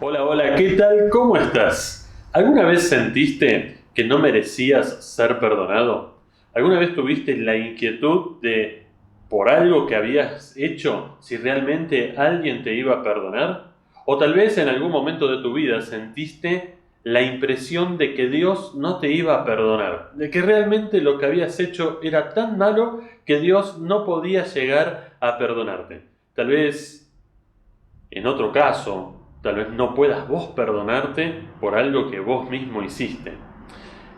Hola, hola, ¿qué tal? ¿Cómo estás? ¿Alguna vez sentiste que no merecías ser perdonado? ¿Alguna vez tuviste la inquietud de, por algo que habías hecho, si realmente alguien te iba a perdonar? ¿O tal vez en algún momento de tu vida sentiste la impresión de que Dios no te iba a perdonar? De que realmente lo que habías hecho era tan malo que Dios no podía llegar a perdonarte. Tal vez en otro caso, tal vez no puedas vos perdonarte por algo que vos mismo hiciste.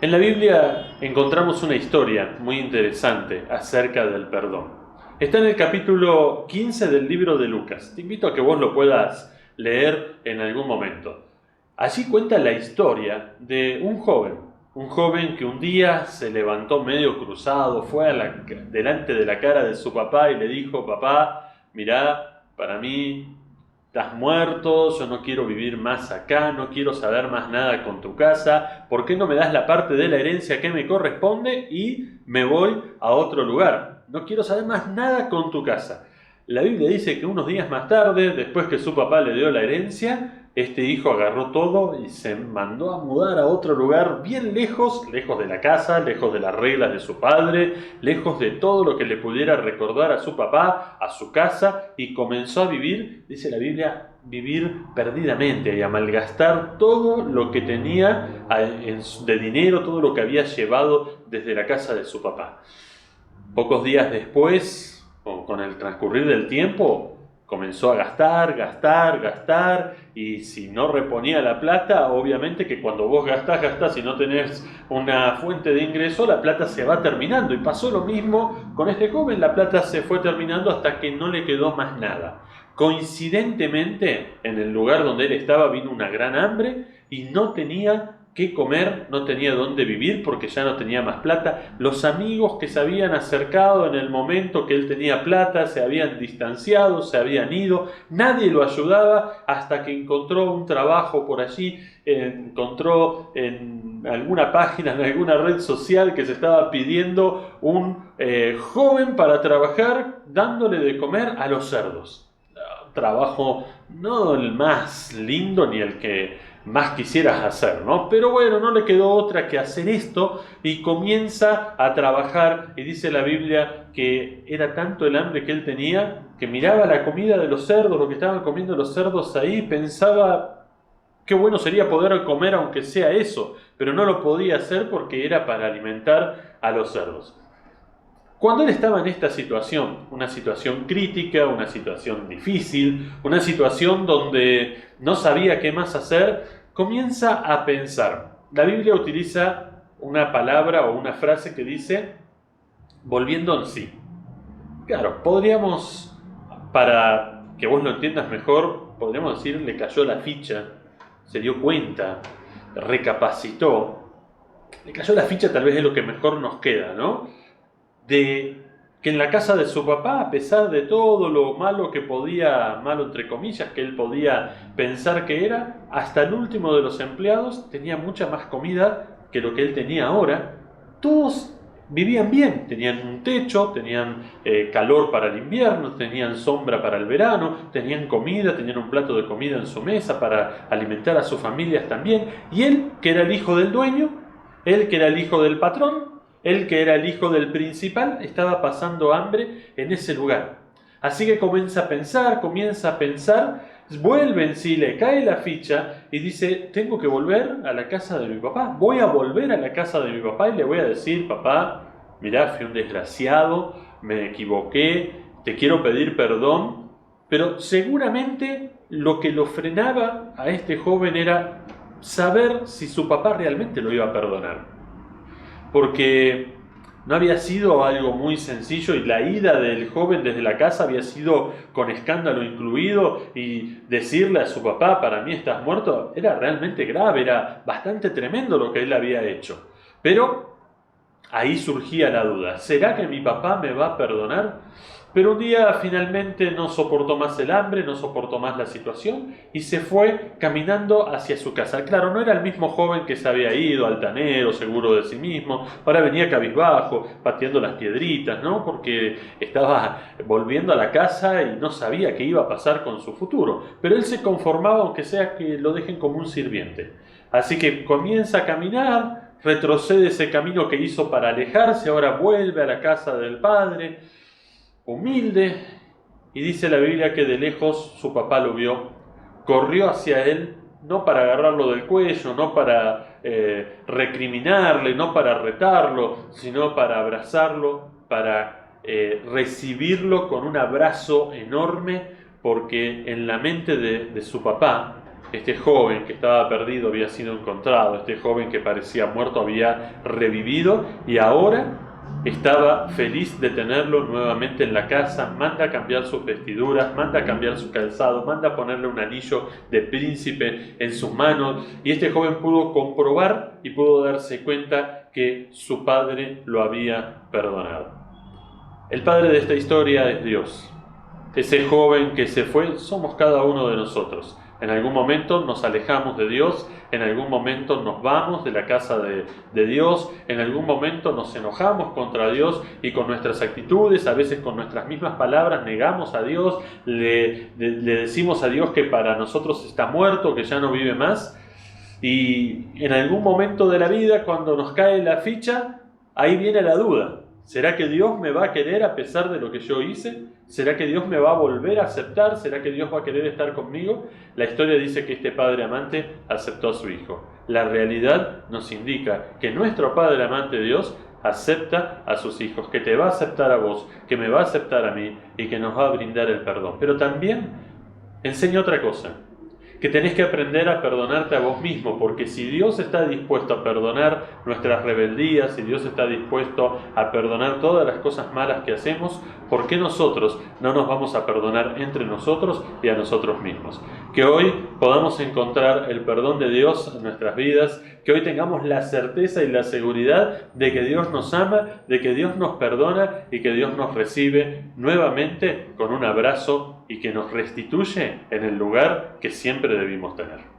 En la Biblia encontramos una historia muy interesante acerca del perdón. Está en el capítulo 15 del libro de Lucas. Te invito a que vos lo puedas leer en algún momento. Allí cuenta la historia de un joven que un día se levantó medio cruzado, fue delante de la cara de su papá y le dijo: papá, mirá, para mí estás muerto, yo no quiero vivir más acá, no quiero saber más nada con tu casa, ¿por qué no me das la parte de la herencia que me corresponde y me voy a otro lugar? No quiero saber más nada con tu casa. La Biblia dice que unos días más tarde, después que su papá le dio la herencia, este hijo agarró todo y se mandó a mudar a otro lugar bien lejos, lejos de la casa, lejos de las reglas de su padre, lejos de todo lo que le pudiera recordar a su papá, a su casa, y comenzó a vivir, dice la Biblia, vivir perdidamente y a malgastar todo lo que tenía de dinero, todo lo que había llevado desde la casa de su papá. Pocos días después, con el transcurrir del tiempo, comenzó a gastar, gastar, gastar, y si no reponía la plata, obviamente que cuando vos gastás y no tenés una fuente de ingreso, la plata se va terminando. Y pasó lo mismo con este joven, la plata se fue terminando hasta que no le quedó más nada. Coincidentemente, en el lugar donde él estaba vino una gran hambre y no tenía qué comer, no tenía dónde vivir porque ya no tenía más plata. Los amigos que se habían acercado en el momento que él tenía plata se habían distanciado, se habían ido, nadie lo ayudaba hasta que encontró un trabajo por allí, encontró en alguna página, en alguna red social que se estaba pidiendo un joven para trabajar dándole de comer a los cerdos. Trabajo no el más lindo ni el que más quisieras hacer, ¿no? Pero bueno, no le quedó otra que hacer esto y comienza a trabajar, y dice la Biblia que era tanto el hambre que él tenía que miraba la comida de los cerdos, lo que estaban comiendo los cerdos ahí, pensaba qué bueno sería poder comer aunque sea eso, pero no lo podía hacer porque era para alimentar a los cerdos. Cuando él estaba en esta situación, una situación crítica, una situación difícil, una situación donde no sabía qué más hacer, comienza a pensar. La Biblia utiliza una palabra o una frase que dice, volviendo en sí. Claro, podríamos, para que vos lo entiendas mejor, podríamos decir, le cayó la ficha, se dio cuenta, recapacitó. Le cayó la ficha, tal vez es lo que mejor nos queda, ¿no? De que en la casa de su papá, a pesar de todo lo malo que podía, malo entre comillas, que él podía pensar que era, hasta el último de los empleados tenía mucha más comida que lo que él tenía ahora. Todos vivían bien, tenían un techo, tenían calor para el invierno, tenían sombra para el verano, tenían comida, tenían un plato de comida en su mesa para alimentar a sus familias también. Y él, que era el hijo del dueño, él que era el hijo del patrón, él que era el hijo del principal, estaba pasando hambre en ese lugar. Así que comienza a pensar, vuelve en sí, le cae la ficha y dice, tengo que volver a la casa de mi papá. Voy a volver a la casa de mi papá y le voy a decir, papá, mirá, fui un desgraciado, me equivoqué, te quiero pedir perdón. Pero seguramente lo que lo frenaba a este joven era saber si su papá realmente lo iba a perdonar, porque no había sido algo muy sencillo y la ida del joven desde la casa había sido con escándalo incluido, y decirle a su papá, para mí estás muerto, era realmente grave, era bastante tremendo lo que él había hecho. Pero ahí surgía la duda, ¿será que mi papá me va a perdonar? Pero un día finalmente no soportó más el hambre, no soportó más la situación y se fue caminando hacia su casa. Claro, no era el mismo joven que se había ido, altanero, seguro de sí mismo. Ahora venía cabizbajo, pateando las piedritas, ¿no? Porque estaba volviendo a la casa y no sabía qué iba a pasar con su futuro. Pero él se conformaba, aunque sea que lo dejen como un sirviente. Así que comienza a caminar, retrocede ese camino que hizo para alejarse, ahora vuelve a la casa del padre, humilde, y dice la Biblia que de lejos su papá lo vio, corrió hacia él, no para agarrarlo del cuello, no para recriminarle, no para retarlo, sino para abrazarlo, para recibirlo con un abrazo enorme, porque en la mente de su papá, este joven que estaba perdido había sido encontrado, este joven que parecía muerto había revivido y ahora estaba feliz de tenerlo nuevamente en la casa, manda a cambiar sus vestiduras, manda a cambiar su calzado, manda a ponerle un anillo de príncipe en sus manos y este joven pudo comprobar y pudo darse cuenta que su padre lo había perdonado. El padre de esta historia es Dios. Ese joven que se fue somos cada uno de nosotros. En algún momento nos alejamos de Dios, en algún momento nos vamos de la casa de Dios, en algún momento nos enojamos contra Dios y con nuestras actitudes, a veces con nuestras mismas palabras, negamos a Dios, le decimos a Dios que para nosotros está muerto, que ya no vive más. Y en algún momento de la vida, cuando nos cae la ficha, ahí viene la duda. ¿Será que Dios me va a querer a pesar de lo que yo hice? ¿Será que Dios me va a volver a aceptar? ¿Será que Dios va a querer estar conmigo? La historia dice que este padre amante aceptó a su hijo. La realidad nos indica que nuestro Padre amante Dios acepta a sus hijos, que te va a aceptar a vos, que me va a aceptar a mí y que nos va a brindar el perdón. Pero también enseña otra cosa, que tenés que aprender a perdonarte a vos mismo, porque si Dios está dispuesto a perdonar nuestras rebeldías, si Dios está dispuesto a perdonar todas las cosas malas que hacemos, ¿por qué nosotros no nos vamos a perdonar entre nosotros y a nosotros mismos? Que hoy podamos encontrar el perdón de Dios en nuestras vidas, que hoy tengamos la certeza y la seguridad de que Dios nos ama, de que Dios nos perdona y que Dios nos recibe nuevamente con un abrazo y que nos restituye en el lugar que siempre debimos tener.